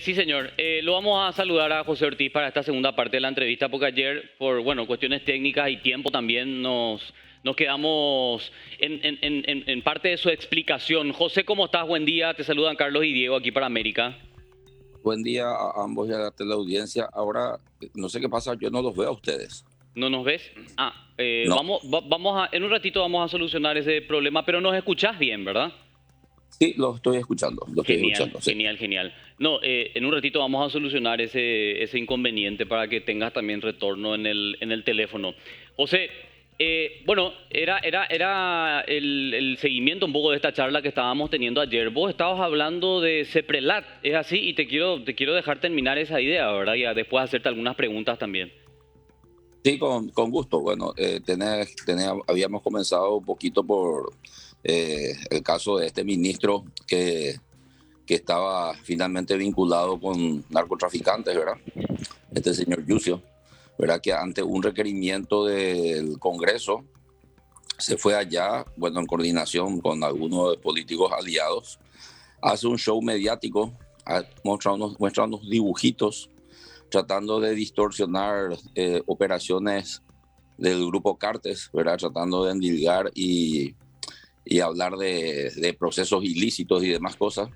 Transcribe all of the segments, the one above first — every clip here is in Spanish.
Sí, señor. Lo vamos a saludar a José Ortiz para esta segunda parte de la entrevista, porque ayer, por cuestiones técnicas y tiempo también nos quedamos en parte de su explicación. José, ¿cómo estás? Buen día. Te saludan Carlos y Diego aquí para América. Buen día a ambos y a la teleaudiencia. Ahora, no sé qué pasa, yo no los veo a ustedes. ¿No nos ves? No, En un ratito vamos a solucionar ese problema, pero nos escuchás bien, ¿verdad? sí, lo estoy Genial, escuchando, sí. genial, genial. No, en un ratito vamos a solucionar ese inconveniente para que tengas también retorno en el teléfono. José, era el seguimiento un poco de esta charla que estábamos teniendo ayer. Vos estabas hablando de CEPRELAT, es así, y te quiero dejar terminar esa idea, ¿verdad? Y después hacerte algunas preguntas también. Sí, con gusto. Bueno, habíamos comenzado un poquito por el caso de este ministro que estaba finalmente vinculado con narcotraficantes, ¿verdad? Este señor Yucio, ¿verdad? Que ante un requerimiento del Congreso se fue allá, bueno, en coordinación con algunos políticos aliados, hace un show mediático, muestra unos dibujitos tratando de distorsionar operaciones del grupo Cartes, ¿verdad? Tratando de endilgar y hablar de procesos ilícitos y demás cosas.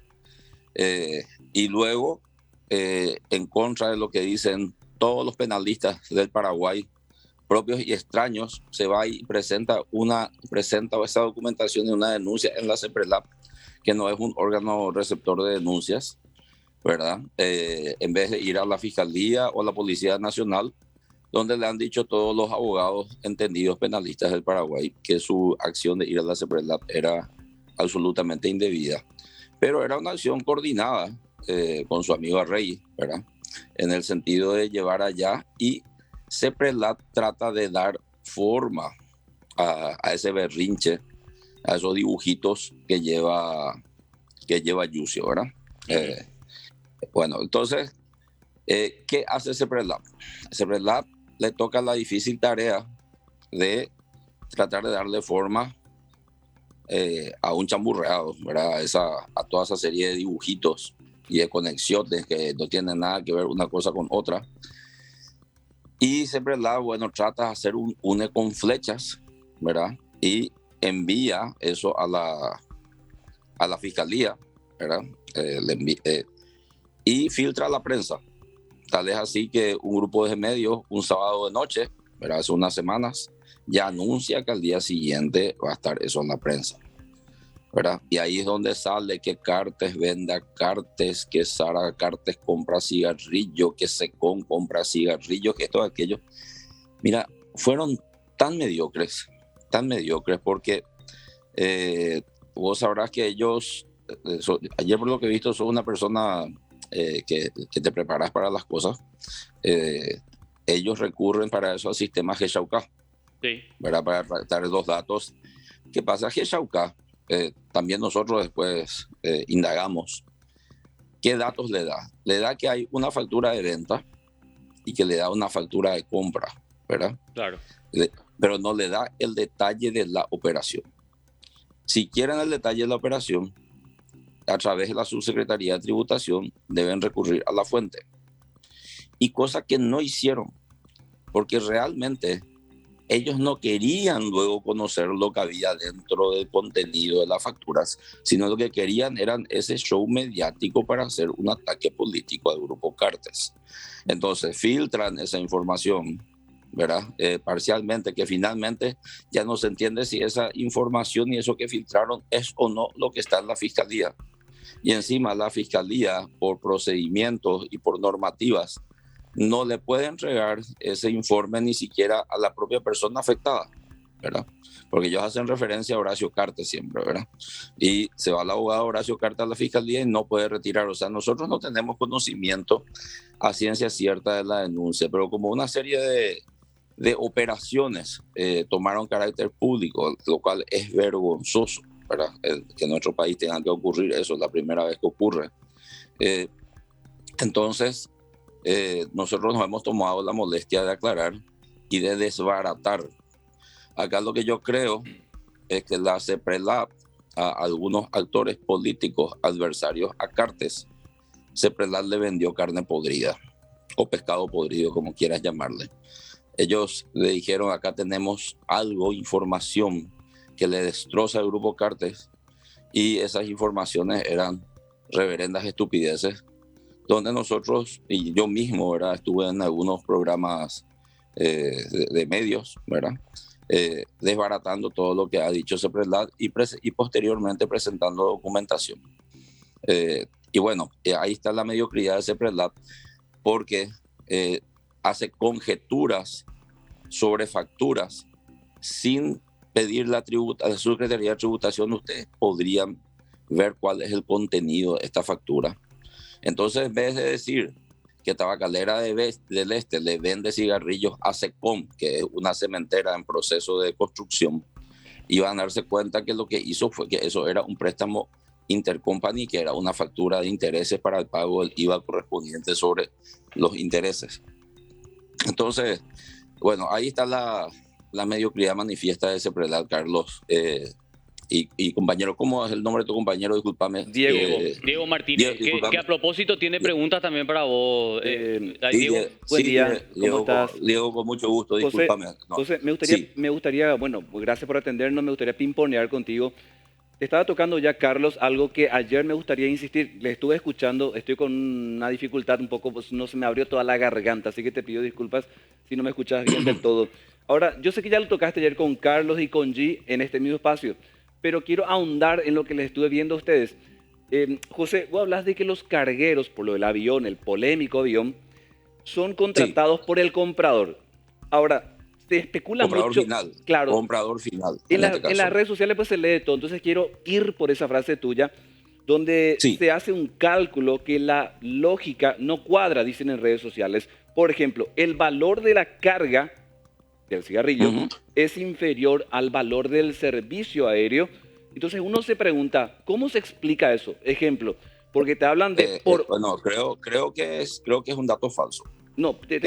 Y luego, en contra de lo que dicen todos los penalistas del Paraguay, propios y extraños, se va y presenta esa documentación de una denuncia en la CEPRELAP, que no es un órgano receptor de denuncias, ¿verdad? En vez de ir a la Fiscalía o a la Policía Nacional, donde le han dicho todos los abogados entendidos penalistas del Paraguay que su acción de ir a la CEPRELAP era absolutamente indebida. Pero era una acción coordinada con su amigo Rey, ¿verdad? En el sentido de llevar allá, y CEPRELAP trata de dar forma a ese berrinche, a esos dibujitos que lleva Yucio, ¿verdad? Bueno, entonces, ¿qué hace CEPRELAP? CEPRELAP le toca la difícil tarea de tratar de darle forma a un chamburreado, ¿verdad? A toda esa serie de dibujitos y de conexiones que no tienen nada que ver una cosa con otra. Y CEPRELAP, bueno, trata de hacer un une con flechas, ¿verdad? Y envía eso a la Fiscalía, ¿verdad? Y filtra a la prensa. Tal es así que un grupo de medios, un sábado de noche, ¿verdad? Hace unas semanas, ya anuncia que al día siguiente va a estar eso en la prensa, ¿verdad? Y ahí es donde sale que Cartes venda Cartes, que Sara Cartes compra cigarrillo, que Secón compra cigarrillo, que esto, aquello. Mira, fueron tan mediocres porque vos sabrás que ellos, ayer por lo que he visto, sos una persona que te preparas para las cosas. Ellos recurren para eso al sistema G-Shauka, Sí. ¿verdad? Para dar los datos. ¿Qué pasa? G-Shauka, también nosotros después indagamos qué datos le da. Le da que hay una factura de venta y que le da una factura de compra, ¿verdad? Claro. Pero no le da el detalle de la operación. Si quieren el detalle de la operación, a través de la Subsecretaría de Tributación deben recurrir a la fuente. Y cosa que no hicieron, porque realmente ellos no querían luego conocer lo que había dentro del contenido de las facturas, sino lo que querían eran ese show mediático para hacer un ataque político al grupo Cartes. Entonces filtran esa información, ¿verdad? Parcialmente, que finalmente ya no se entiende si esa información y eso que filtraron es o no lo que está en la Fiscalía. Y encima la Fiscalía, por procedimientos y por normativas, no le puede entregar ese informe ni siquiera a la propia persona afectada, ¿verdad? Porque ellos hacen referencia a Horacio Cartes siempre, ¿verdad? Y se va el abogado Horacio Cartes a la Fiscalía y no puede retirar. O sea, nosotros no tenemos conocimiento a ciencia cierta de la denuncia, pero como una serie de operaciones tomaron carácter público, lo cual es vergonzoso, ¿verdad? Que en nuestro país tenga que ocurrir eso, es la primera vez que ocurre. Entonces, nosotros nos hemos tomado la molestia de aclarar y de desbaratar. Acá lo que yo creo es que la CEPRELAP, a algunos actores políticos adversarios a Cartes, Sepredal le vendió carne podrida o pescado podrido, como quieras llamarle. Ellos le dijeron, acá tenemos algo, información que le destroza al grupo Cartes, y esas informaciones eran reverendas estupideces, donde nosotros, y yo mismo, ¿verdad?, estuve en algunos programas de medios, ¿verdad?, desbaratando todo lo que ha dicho Sepredal y posteriormente presentando documentación. Y bueno, ahí está la mediocridad de Sepredal, porque hace conjeturas sobre facturas sin pedir la Secretaría de Tributación. Ustedes podrían ver cuál es el contenido de esta factura. Entonces, en vez de decir que Tabacalera del Este le vende cigarrillos a Secom, que es una cementera en proceso de construcción, iban a darse cuenta que lo que hizo fue que eso era un préstamo intercompany, que era una factura de intereses para el pago del IVA correspondiente sobre los intereses. Entonces, bueno, ahí está la mediocridad manifiesta de Sepredal, Carlos. Y compañero, ¿cómo es el nombre de tu compañero? Discúlpame. Diego Martínez, que a propósito tiene preguntas también para vos. Diego. Buen día, ¿cómo estás? Diego, con mucho gusto, discúlpame. José, me gustaría, bueno, gracias por atendernos, me gustaría pimponear contigo. Te estaba tocando ya, Carlos, algo que ayer me gustaría insistir. Le estuve escuchando, estoy con una dificultad un poco, pues no se me abrió toda la garganta, así que te pido disculpas si no me escuchas bien del todo. Ahora, yo sé que ya lo tocaste ayer con Carlos y con G en este mismo espacio, pero quiero ahondar en lo que les estuve viendo a ustedes. José, vos hablas de que los cargueros, por lo del avión, el polémico avión, son contratados por el comprador. Ahora, se especula mucho. Final, claro, comprador final. En las redes sociales pues se lee todo, entonces quiero ir por esa frase tuya, donde se hace un cálculo que la lógica no cuadra, dicen en redes sociales. Por ejemplo, el valor de la carga del cigarrillo es inferior al valor del servicio aéreo. Entonces uno se pregunta, ¿cómo se explica eso? Ejemplo, porque te hablan de... Bueno, creo que es un dato falso. No, te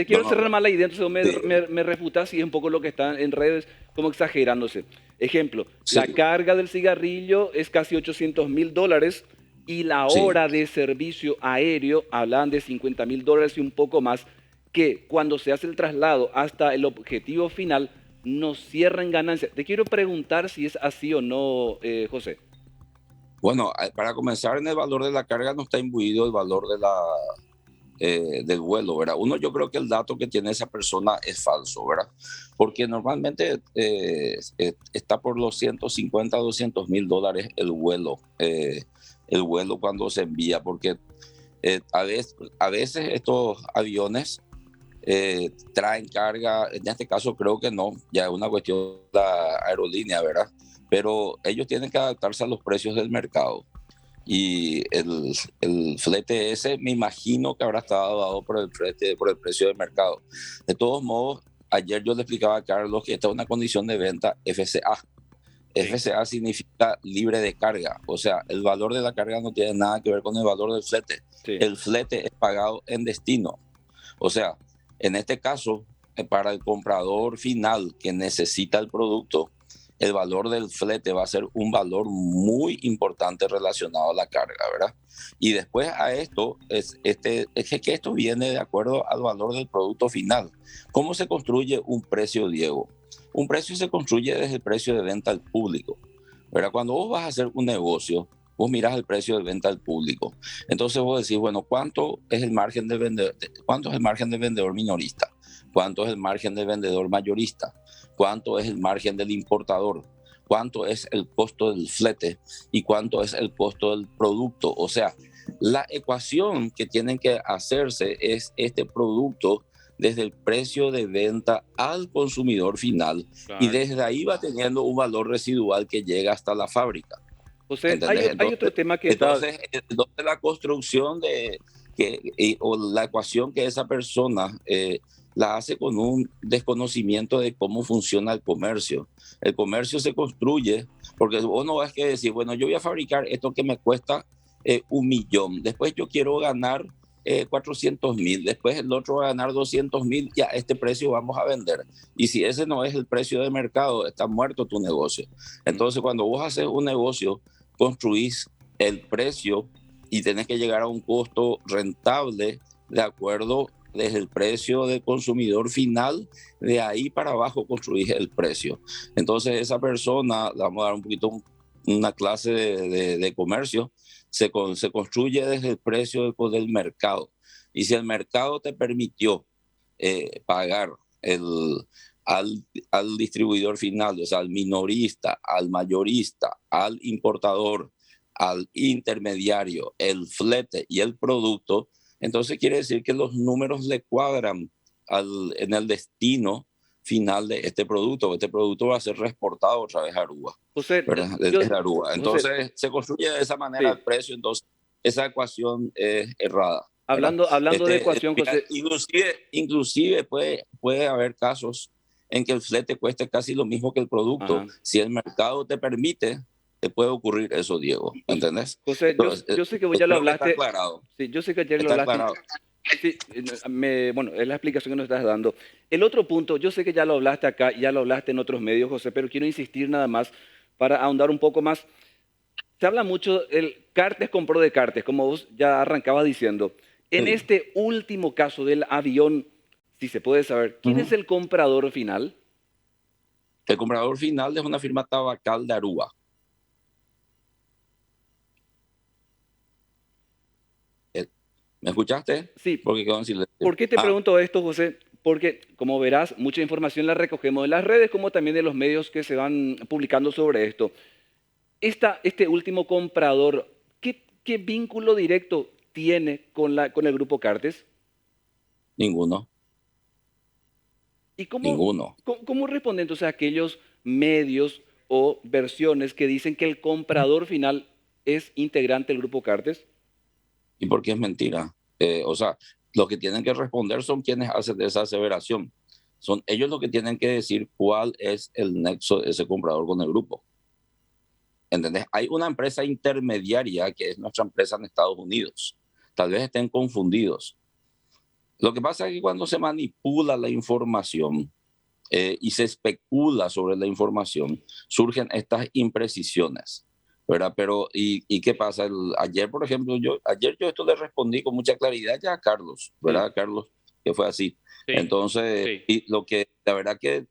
quiero cerrar más la idea, entonces me refutas y es un poco lo que está en redes como exagerándose. Ejemplo, la carga del cigarrillo es casi $800,000 y la hora de servicio aéreo hablan de $50,000 y un poco más, que cuando se hace el traslado hasta el objetivo final nos cierran ganancias. Te quiero preguntar si es así o no, José. Bueno, para comenzar, en el valor de la carga no está imbuido el valor del vuelo, ¿verdad? Yo creo que el dato que tiene esa persona es falso, ¿verdad? Porque normalmente está por los 150 a $200,000 el vuelo cuando se envía, porque a veces estos aviones traen carga. En este caso creo que no, ya es una cuestión de la aerolínea, ¿verdad? Pero ellos tienen que adaptarse a los precios del mercado. Y el flete ese me imagino que habrá estado dado por el precio del mercado. De todos modos, ayer yo le explicaba a Carlos que esta es una condición de venta FCA. FCA significa libre de carga, o sea, el valor de la carga no tiene nada que ver con el valor del flete. El flete es pagado en destino. O sea, en este caso, para el comprador final que necesita el producto, el valor del flete va a ser un valor muy importante relacionado a la carga, ¿verdad? Y después a esto, es que esto viene de acuerdo al valor del producto final. ¿Cómo se construye un precio, Diego? Un precio se construye desde el precio de venta al público, ¿verdad? Cuando vos vas a hacer un negocio, vos mirás el precio de venta al público. Entonces vos decís, bueno, ¿cuánto es el margen de vendedor minorista? ¿Cuánto es el margen del vendedor mayorista? ¿Cuánto es el margen del importador? ¿Cuánto es el costo del flete? ¿Y cuánto es el costo del producto? O sea, la ecuación que tienen que hacerse es este producto desde el precio de venta al consumidor final, claro, y desde ahí va teniendo un valor residual que llega hasta la fábrica. José, hay otro tema que entonces la construcción o la ecuación que esa persona la hace con un desconocimiento de cómo funciona el comercio. El comercio se construye porque vos no vas a decir, bueno, yo voy a fabricar esto que me cuesta 1,000,000, después yo quiero ganar 400,000, después el otro va a ganar 200,000, y a este precio vamos a vender. Y si ese no es el precio de mercado, está muerto tu negocio. Entonces, cuando vos haces un negocio, construís el precio y tenés que llegar a un costo rentable de acuerdo desde el precio del consumidor final, de ahí para abajo construís el precio. Entonces esa persona, le vamos a dar un poquito una clase de comercio, se construye desde el precio del mercado. Y si el mercado te permitió pagar al distribuidor final, o sea, al minorista, al mayorista, al importador, al intermediario, el flete y el producto, entonces quiere decir que los números le cuadran en el destino final de este producto. Este producto va a ser exportado otra vez a Aruba, José, ¿verdad? Desde Aruba. Entonces José, se construye de esa manera sí. el precio, entonces esa ecuación es errada, ¿verdad? Hablando de ecuación, Mira, José, inclusive puede haber casos en que el flete cueste casi lo mismo que el producto. ajá. Si el mercado te permite, te puede ocurrir eso, Diego, ¿entendés? José, Entonces, yo sé que vos ya lo creo que está hablaste, aclarado. sí, yo sé que ayer lo Está hablaste, aclarado. sí, bueno, es la explicación que nos estás dando. El otro punto, yo sé que ya lo hablaste acá, ya lo hablaste en otros medios, José, pero quiero insistir nada más para ahondar un poco más. Se habla mucho, el Cartes compró de Cartes, como vos ya arrancabas diciendo. En Sí. este último caso del avión, si se puede saber, ¿quién es Ujú. el comprador final? El comprador final es una firma tabacal de Aruba. Eh, ¿Me escuchaste? Sí, Porque quedó en silencio. ¿por qué te pregunto esto, José? Porque, como verás, mucha información la recogemos de las redes, como también de los medios que se van publicando sobre esto. Este último comprador, ¿qué vínculo directo tiene con el grupo Cartes? Ninguno, ¿Y cómo, ninguno. cómo responden entonces a aquellos medios o versiones que dicen que el comprador final es integrante del grupo Cartes? ¿Y por qué es mentira? O sea, los que tienen que responder son quienes hacen esa aseveración. Son ellos los que tienen que decir cuál es el nexo de ese comprador con el grupo. ¿Entendés? Hay una empresa intermediaria que es nuestra empresa en Estados Unidos. Tal vez estén confundidos. Lo que pasa es que cuando se manipula la información y se especula sobre la información, surgen estas imprecisiones, ¿verdad? Pero, ¿y qué pasa? Ayer, por ejemplo, ayer yo esto le respondí con mucha claridad ya a Carlos, Sí, ¿verdad? Carlos, que fue así. Sí, Entonces, sí. y lo que, la verdad que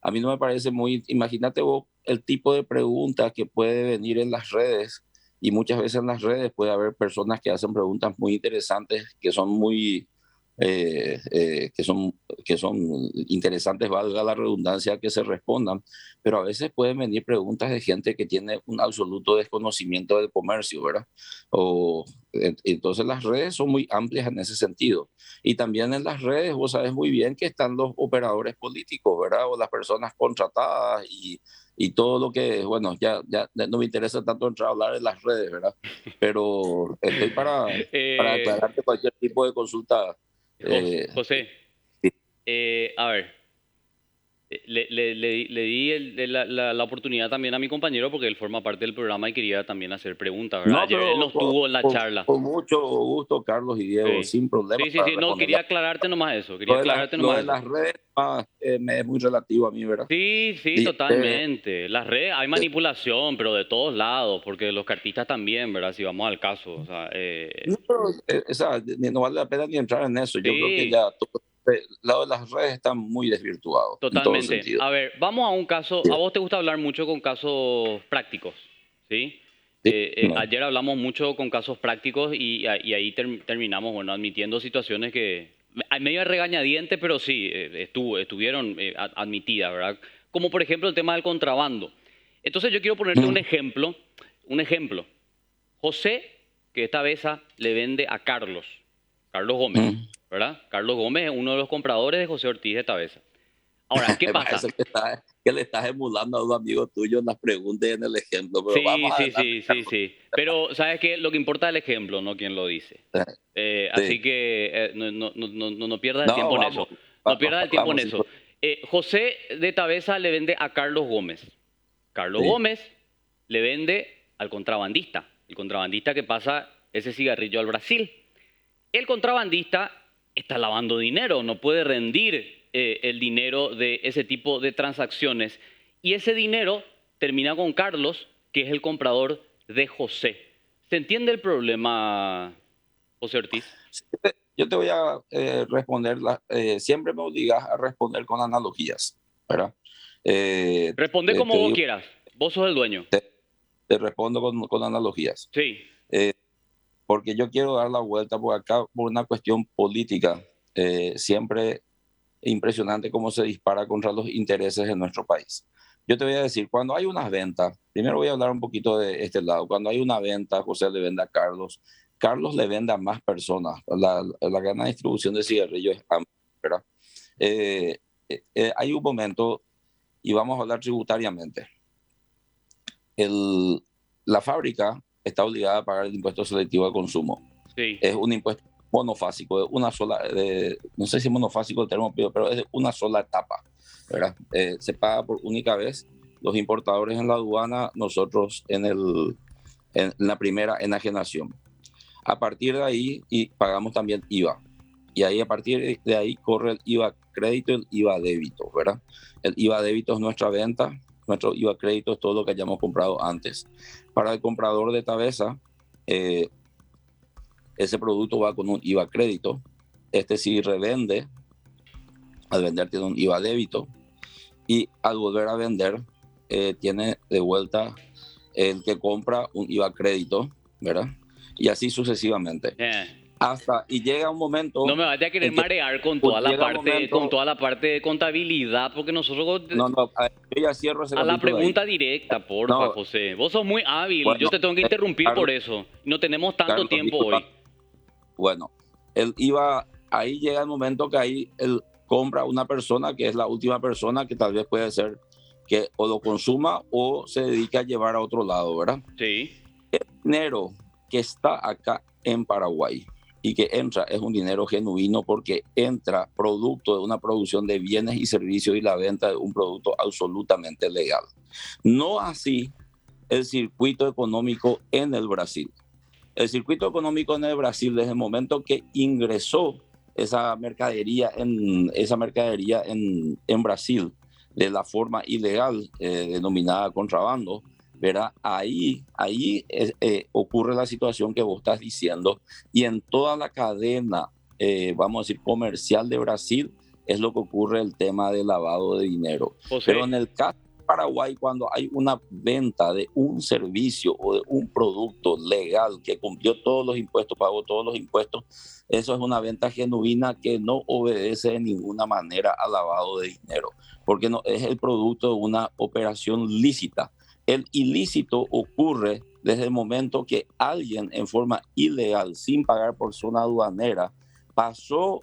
a mí no me parece muy, imagínate vos el tipo de preguntas que puede venir en las redes, y muchas veces en las redes puede haber personas que hacen preguntas muy interesantes, que son muy, que son interesantes, valga la redundancia, que se respondan, pero a veces pueden venir preguntas de gente que tiene un absoluto desconocimiento del comercio, ¿verdad? Entonces las redes son muy amplias en ese sentido. Y también en las redes, vos sabes muy bien que están los operadores políticos, ¿verdad? O las personas contratadas y todo lo que, bueno, ya no me interesa tanto entrar a hablar en las redes, ¿verdad? Pero estoy para Eh, aclararte cualquier tipo de consulta. eh, José, sí. a ver, le di la oportunidad también a mi compañero porque él forma parte del programa y quería también hacer preguntas, ¿verdad? No, Ayer él no pero estuvo en la charla. con mucho gusto, Carlos y Diego, Sí. sin problema Sí, sí, para sí, no, responder la quería aclararte nomás eso, quería Lo de, aclararte lo nomás de eso. las redes me es muy relativo a mí, ¿verdad? Sí, sí, Y, totalmente. Las redes, hay eh, manipulación, pero de todos lados, porque los cartistas también, ¿verdad? Si vamos al caso, o sea, no, pero, no vale la pena ni entrar en eso. Yo creo que sí, ya todo el lado de las redes está muy desvirtuado en todo totalmente. sentido. A ver, vamos a un caso, a Bien, vos te gusta hablar mucho con casos prácticos, ¿sí? sí, Ayer hablamos mucho con casos prácticos y ahí terminamos, bueno, admitiendo situaciones que, medio a regañadientes, pero sí, estuvieron admitidas, ¿verdad? Como por ejemplo el tema del contrabando. Entonces yo quiero ponerte mm, un ejemplo. José, que esta vez le vende a Carlos Gómez, mm. ¿verdad? Carlos Gómez es uno de los compradores de José Ortiz de esta vez. Ahora, ¿qué Me pasa? parece que le estás emulando a un amigo tuyo en las preguntas y en el ejemplo, pero Sí, vamos sí, adelante, sí, sí, Carlos. sí. Pero, ¿sabes qué? Lo que importa es el ejemplo, no quien lo dice. Así Sí. que no pierdas el No, tiempo en vamos, eso. No pierdas el tiempo en vamos, sí, eso. José de Tabesa le vende a Carlos Gómez. Carlos sí. Gómez le vende al contrabandista. El contrabandista que pasa ese cigarrillo al Brasil. El contrabandista está lavando dinero, no puede rendir el dinero de ese tipo de transacciones. Y ese dinero termina con Carlos, que es el comprador de José. ¿Se entiende el problema, José Ortiz? Yo te voy a responder, siempre me obligas a responder con analogías, ¿verdad? Responde como te vos digo, quieras. Vos sos el dueño. te respondo con analogías, Sí. porque yo quiero dar la vuelta por acá por una cuestión política, siempre impresionante cómo se dispara contra los intereses de nuestro país. Yo te voy a decir, cuando hay unas ventas, primero voy a hablar un poquito de este lado, cuando hay una venta, José le vende a Carlos, Carlos le vende a más personas, la gran distribución de cigarrillos es amplia, ¿verdad? Hay un momento, y vamos a hablar tributariamente, la fábrica está obligada a pagar el impuesto selectivo al consumo. Sí. Es un impuesto monofásico, de una sola, no sé si monofásico el término, pero es de una sola etapa, ¿verdad? Se paga por única vez, los importadores en la aduana, nosotros en la primera enajenación. A partir de ahí, y pagamos también IVA. Y ahí a partir de ahí corre el IVA crédito y el IVA débito, ¿verdad? El IVA débito es nuestra venta, nuestro IVA crédito es todo lo que hayamos comprado antes. Para el comprador de Tabesa, ese producto va con un IVA crédito. Si revende, al vender tiene un IVA débito. Y al volver a vender, tiene de vuelta el que compra un IVA crédito, ¿verdad? Y así sucesivamente. Y llega un momento... No me vaya a querer marear con toda la parte de contabilidad, porque nosotros... No, yo ya cierro ese a la pregunta ahí. directa, porfa, José. Vos sos muy hábil, bueno, yo te tengo que interrumpir Carlos, por eso. No tenemos tanto Carlos, tiempo hoy. Bueno, él iba... Ahí llega el momento que ahí él compra una persona que es la última persona que tal vez puede ser que o lo consuma o se dedique a llevar a otro lado, ¿verdad? Sí. El dinero que está acá en Paraguay y que entra es un dinero genuino porque entra producto de una producción de bienes y servicios y la venta de un producto absolutamente legal. No así el circuito económico en el Brasil. El circuito económico en el Brasil, desde el momento que ingresó esa mercadería en Brasil de la forma ilegal denominada contrabando, ¿verdad? Ahí ocurre la situación que vos estás diciendo y en toda la cadena, vamos a decir, comercial de Brasil es lo que ocurre el tema de lavado de dinero. José. Pero en el caso de Paraguay, cuando hay una venta de un servicio o de un producto legal que cumplió todos los impuestos, pagó todos los impuestos, eso es una venta genuina que no obedece de ninguna manera al lavado de dinero, porque no, es el producto de una operación lícita. El ilícito ocurre desde el momento que alguien en forma ilegal, sin pagar por zona aduanera, pasó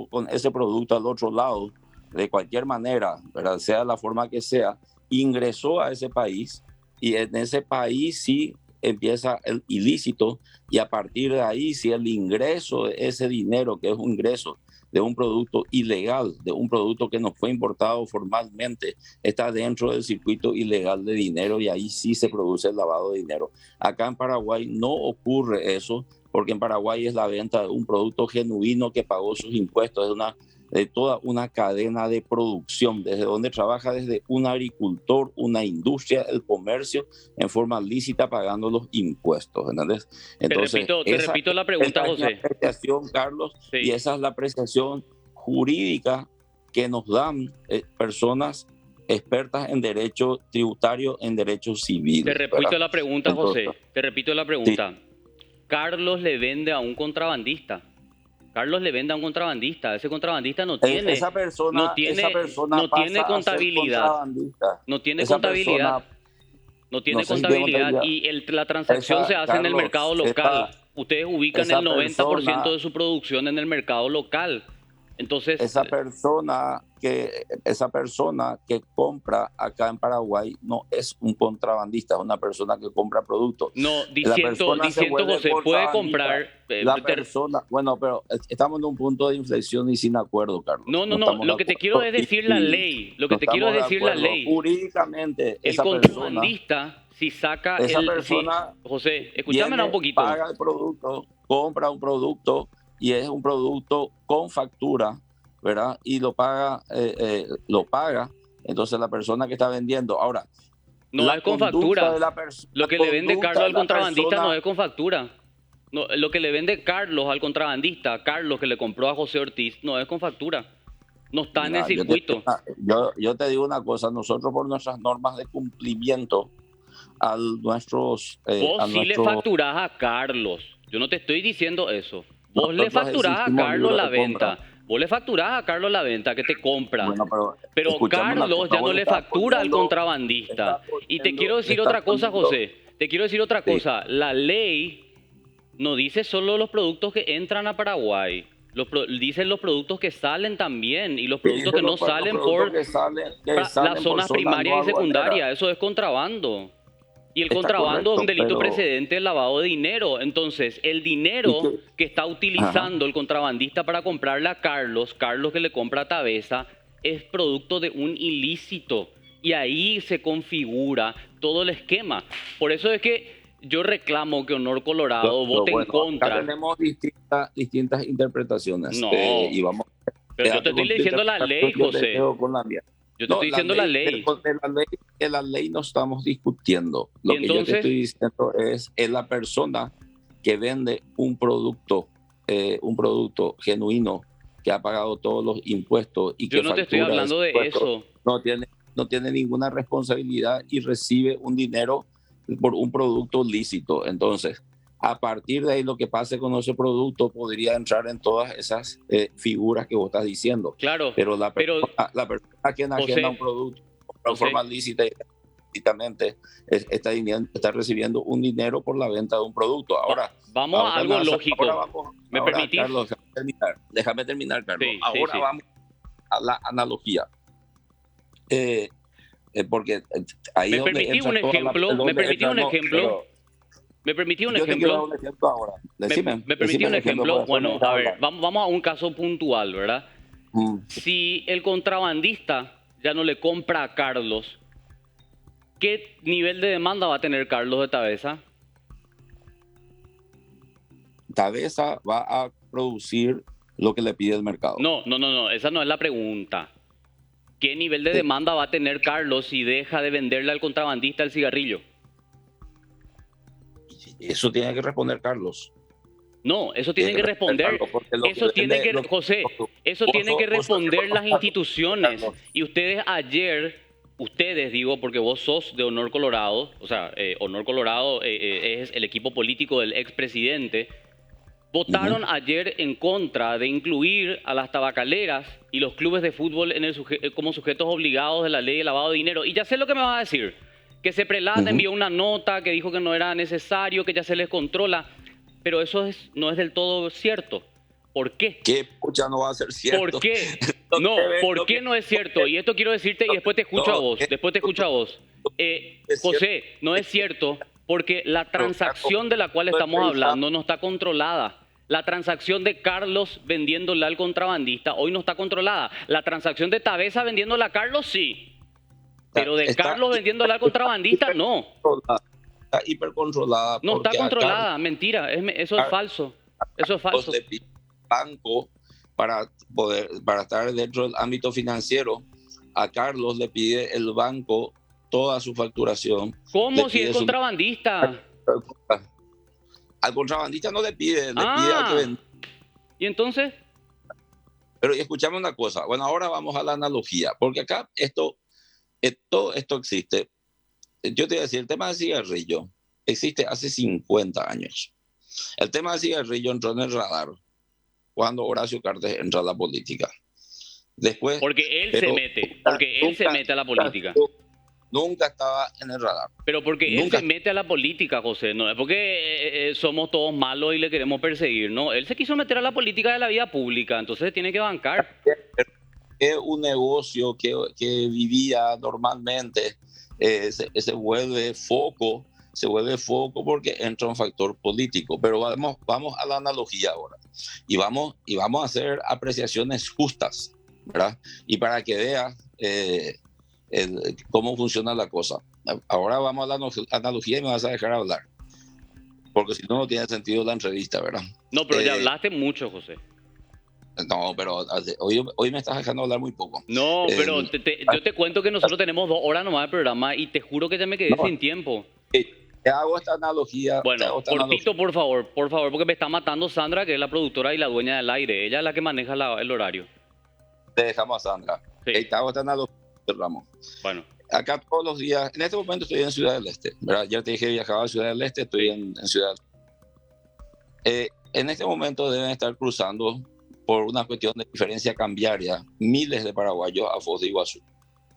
con ese producto al otro lado, de cualquier manera, ¿verdad? Sea la forma que sea, ingresó a ese país y en ese país sí empieza el ilícito y a partir de ahí sí el ingreso de ese dinero, que es un ingreso de un producto ilegal, de un producto que no fue importado formalmente, está dentro del circuito ilegal de dinero y ahí sí se produce el lavado de dinero. Acá en Paraguay no ocurre eso, porque en Paraguay es la venta de un producto genuino que pagó sus impuestos, de toda una cadena de producción, desde donde trabaja desde un agricultor, una industria, el comercio, en forma lícita pagando los impuestos, ¿entendés? Entonces, te repito la pregunta, José. Esa es la apreciación, Carlos, sí. Y esa es la apreciación jurídica que nos dan personas expertas en derecho tributario, en derecho civil. Te repito la pregunta, José, te repito la pregunta. Sí. Carlos le vende a un contrabandista. Carlos le vende a un contrabandista. Ese contrabandista no tiene, esa persona no tiene contabilidad. No tiene contabilidad. No tiene contabilidad y la transacción se hace, Carlos, en el mercado local. Ustedes ubican el 90% de su producción en el mercado local. Entonces, esa persona que compra acá en Paraguay no es un contrabandista, es una persona que compra productos. No, diciendo José, puede comprar. La persona, bueno, pero estamos en un punto de inflexión y sin acuerdo, Carlos. No, lo que te quiero es decir la ley. Lo que te quiero es decir la ley. Jurídicamente, el contrabandista, si saca José, escúchame un poquito. Paga el producto, compra un producto y es un producto con factura, ¿verdad? Y lo paga, entonces la persona que está vendiendo. Ahora, No la es con conducta factura. de la persona. Lo que le vende Carlos al contrabandista no es con factura. No, lo que le vende Carlos al contrabandista, Carlos que le compró a José Ortiz, no es con factura. No está en el Mira, circuito. yo te digo una cosa, nosotros por nuestras normas de cumplimiento a nuestros... Vos sí le facturás a Carlos. Yo no te estoy diciendo eso. Vos le facturás a Carlos la venta. Vos le facturás a Carlos la venta que te compra. Bueno, Pero escuchame una Carlos cosa, ya no vos le estás factura al poniendo- contrabandista. estás Y te poniendo- quiero decir estás otra cosa, poniendo- José. Te quiero decir otra Sí. cosa. La ley no dice solo los productos que entran a Paraguay. Dicen los productos que salen también y los productos que no salen por que salen las por zonas zona primarias no y secundarias. aduanera. Eso es contrabando. Y el Está contrabando es un correcto, delito pero- precedente del lavado de dinero. Entonces, el dinero ¿Y qué? que está utilizando el contrabandista para comprarle a Carlos que le compra a Tabesa, es producto de un ilícito. Y ahí se configura todo el esquema. Por eso es que yo reclamo que Honor Colorado vote en Acá contra. tenemos distintas interpretaciones. No, y vamos, pero yo quédate te estoy con tu leyendo la ley, interpretación, yo te José. quedo con la mía. Yo te estoy diciendo la ley. De la ley no estamos discutiendo. Lo ¿Y que yo entonces? te estoy diciendo es la persona que vende un producto genuino, que ha pagado todos los impuestos y que Yo no te estoy factura hablando de esos impuestos, eso. no tiene ninguna responsabilidad y recibe un dinero por un producto lícito. Entonces, a partir de ahí, lo que pase con ese producto podría entrar en todas esas figuras que vos estás diciendo. Claro, Pero la persona que enajena José, un producto de José. forma lícita y lícitamente está recibiendo un dinero por la venta de un producto. Ahora, vamos a algo lógico. ¿Me permitís? Carlos, déjame terminar, Carlos. Sí, Ahora sí. vamos a la analogía. Porque ahí ¿Me es donde permití entra un toda la- ejemplo? donde ¿Me permití entra- un no, ejemplo? pero ¿Me permití un yo te quiero dar ejemplo? un ejemplo ahora. Decime, ¿Me permití decime un el ejemplo, ejemplo? porque Bueno, después me a ver, dejas hablar. vamos a un caso puntual, ¿verdad? Si el contrabandista ya no le compra a Carlos, ¿qué nivel de demanda va a tener Carlos de Tabesa? Tabesa va a producir lo que le pide el mercado. No, esa no es la pregunta. ¿Qué nivel de Sí. demanda va a tener Carlos si deja de venderle al contrabandista el cigarrillo? Eso tiene que responder Carlos. No, eso tienen que responder. Carlos, porque lo Eso tiene depende- que, lo- José, eso vos tienen que sos- vos sos responder las responsable, instituciones. Carlos. Y ustedes digo, porque vos sos de Honor Colorado, o sea, Honor Colorado es el equipo político del expresidente, votaron ayer en contra de incluir a las tabacaleras y los clubes de fútbol como sujetos obligados de la ley de lavado de dinero. Y ya sé lo que me vas a decir, que Seprelat envió una nota que dijo que no era necesario, que ya se les controla, pero eso no es del todo cierto. ¿Por qué? ¿Qué pucha no va a ser cierto? ¿Por qué? Lo No, que ves, ¿por lo qué que- no es cierto? Y esto quiero decirte y después te escucho a vos. Después te escucho a vos. Es José, no es cierto porque la transacción de la cual estamos hablando no está controlada. La transacción de Carlos vendiéndole al contrabandista hoy no está controlada. La transacción de Tabesa vendiéndole a Carlos sí. Pero de Está Carlos vendiéndole al contrabandista no. Está hipercontrolada. No está porque a controlada, mentira. Eso es falso. Eso es Carlos falso. le pide al banco para estar dentro del ámbito financiero. A Carlos le pide el banco toda su facturación. ¿Cómo Le si pide es su- contrabandista? Al contrabandista no le pide, le pide al que vende. ¿Y entonces? Pero escuchame una cosa. Bueno, ahora vamos a la analogía, porque acá esto existe. Yo te voy a decir, el tema del cigarrillo existe hace 50 años. El tema del cigarrillo entró en el radar cuando Horacio Cartes entra a la política. Después, Porque él pero se mete. Porque él se nunca- mete a la política. Nunca estaba en el radar. Pero porque Nunca. él se mete a la política, José. No es porque somos todos malos y le queremos perseguir, ¿no? Él se quiso meter a la política de la vida pública, entonces se tiene que bancar. Es un negocio que vivía normalmente, se vuelve foco porque entra un factor político. Pero vamos a la analogía ahora y vamos a hacer apreciaciones justas, ¿verdad? Y para que veas cómo funciona la cosa. Ahora vamos a la analogía y me vas a dejar hablar, porque si no, no tiene sentido la entrevista, ¿verdad? No, pero ya hablaste mucho, José. No, pero hoy me estás dejando hablar muy poco. No, Eh, pero yo te cuento que nosotros tenemos 2 horas nomás de programa y te juro que ya me quedé no, sin tiempo. te hago esta analogía, te Bueno, hago esta analogía. cortito, por favor, porque me está matando Sandra, que es la productora y la dueña del aire. Ella es la que maneja el horario. Te dejamos a Sandra. Sí, Te hago esta analogía, Ramos. bueno, Acá todos los días, en este momento estoy en Ciudad del Este, ¿verdad? Ya te dije que viajaba a Ciudad del Este, estoy sí. en Ciudad. En este momento deben estar cruzando por una cuestión de diferencia cambiaria miles de paraguayos a Foz de Iguazú.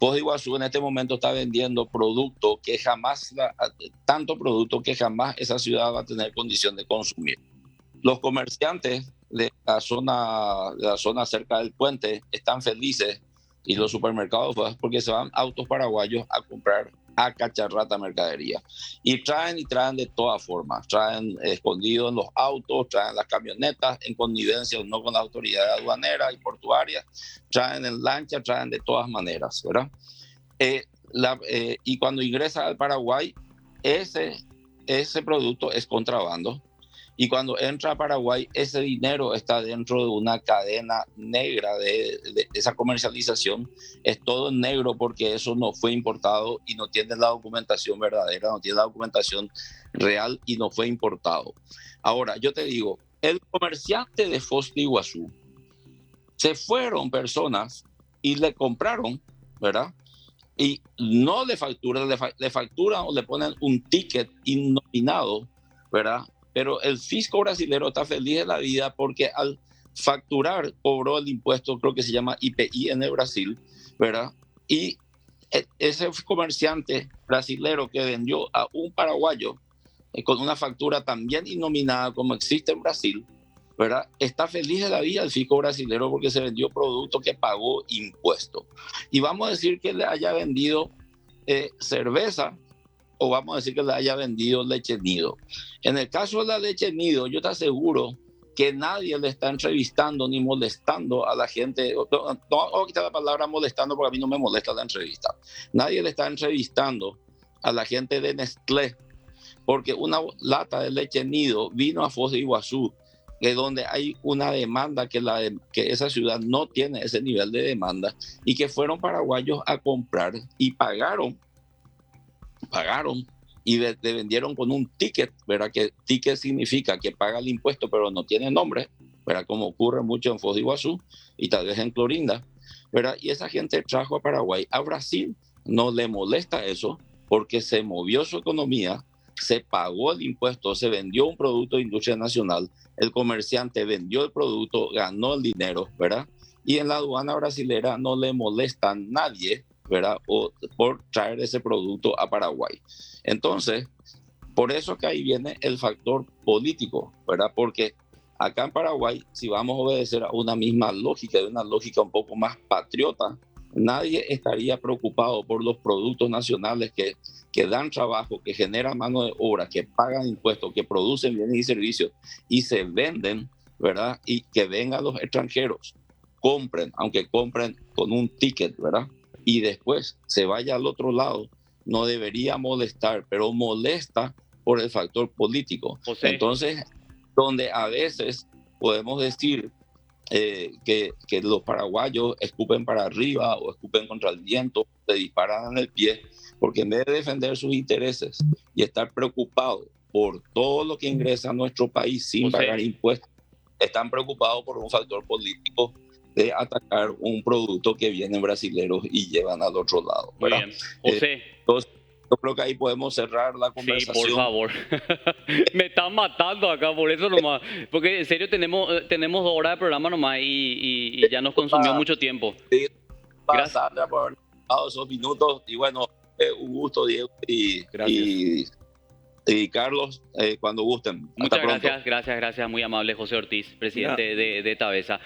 Foz de Iguazú en este momento está vendiendo producto que jamás, tanto producto que jamás esa ciudad va a tener condición de consumir. Los comerciantes de la zona cerca del puente están felices y los supermercados pues, porque se van autos paraguayos a comprar a cacharrata mercadería. Y traen de todas formas. Traen escondidos en los autos, traen las camionetas en connivencia o no con la autoridad aduanera y portuaria, traen en lancha, traen de todas maneras, ¿verdad? Y cuando ingresa al Paraguay, ese producto es contrabando. Y cuando entra a Paraguay, ese dinero está dentro de una cadena negra de esa comercialización. Es todo en negro porque eso no fue importado y no tiene la documentación verdadera, no tiene la documentación real y no fue importado. Ahora, yo te digo, el comerciante de Foz de Iguazú, se fueron personas y le compraron, ¿verdad? Y no le facturan, le facturan o le ponen un ticket innominado, ¿verdad? Pero el fisco brasilero está feliz de la vida porque al facturar cobró el impuesto, creo que se llama IPI en el Brasil, ¿verdad? Y ese comerciante brasilero que vendió a un paraguayo con una factura también innominada como existe en Brasil, ¿verdad? Está feliz de la vida el fisco brasilero porque se vendió producto que pagó impuesto. Y vamos a decir que le haya vendido cerveza, o vamos a decir que le haya vendido leche nido. En el caso de la leche nido, yo te aseguro que nadie le está entrevistando ni molestando a la gente. No voy a quitar la palabra molestando porque a mí no me molesta la entrevista. Nadie le está entrevistando a la gente de Nestlé porque una lata de leche nido vino a Foz de Iguazú, que donde hay una demanda que esa ciudad no tiene ese nivel de demanda y que fueron paraguayos a comprar y pagaron y le vendieron con un ticket, ¿verdad? Que ticket significa que paga el impuesto pero no tiene nombre, ¿verdad? Como ocurre mucho en Foz de Iguazú y tal vez en Clorinda, ¿verdad? Y esa gente trajo a Paraguay. A Brasil no le molesta eso porque se movió su economía, se pagó el impuesto, se vendió un producto de industria nacional, el comerciante vendió el producto, ganó el dinero, ¿verdad? Y en la aduana brasilera no le molesta a nadie, ¿verdad? O por traer ese producto a Paraguay. Entonces, por eso que ahí viene el factor político, ¿verdad? Porque acá en Paraguay, si vamos a obedecer a una misma lógica, de una lógica un poco más patriota, nadie estaría preocupado por los productos nacionales que dan trabajo, que generan mano de obra, que pagan impuestos, que producen bienes y servicios y se venden, ¿verdad? Y que vengan los extranjeros, compren, aunque compren con un ticket, ¿verdad? Y después se vaya al otro lado, no debería molestar, pero molesta por el factor político. José, Entonces, donde a veces podemos decir que los paraguayos escupen para arriba o escupen contra el viento, se disparan en el pie, porque en vez de defender sus intereses y estar preocupados por todo lo que ingresa a nuestro país sin José, pagar impuestos, están preocupados por un factor político de atacar un producto que vienen brasileros y llevan al otro lado, muy ¿verdad? bien. José, Entonces, yo creo que ahí podemos cerrar la sí, conversación. por favor. Me están matando acá, por eso nomás. Porque en serio tenemos 2 horas de programa nomás y ya nos consumió mucho tiempo. Sí, Gracias. Sandra, por haber dado esos minutos. Y bueno, un gusto, Diego y Carlos, cuando gusten. Muchas Hasta pronto. gracias, muy amable José Ortiz, presidente de Tabesa.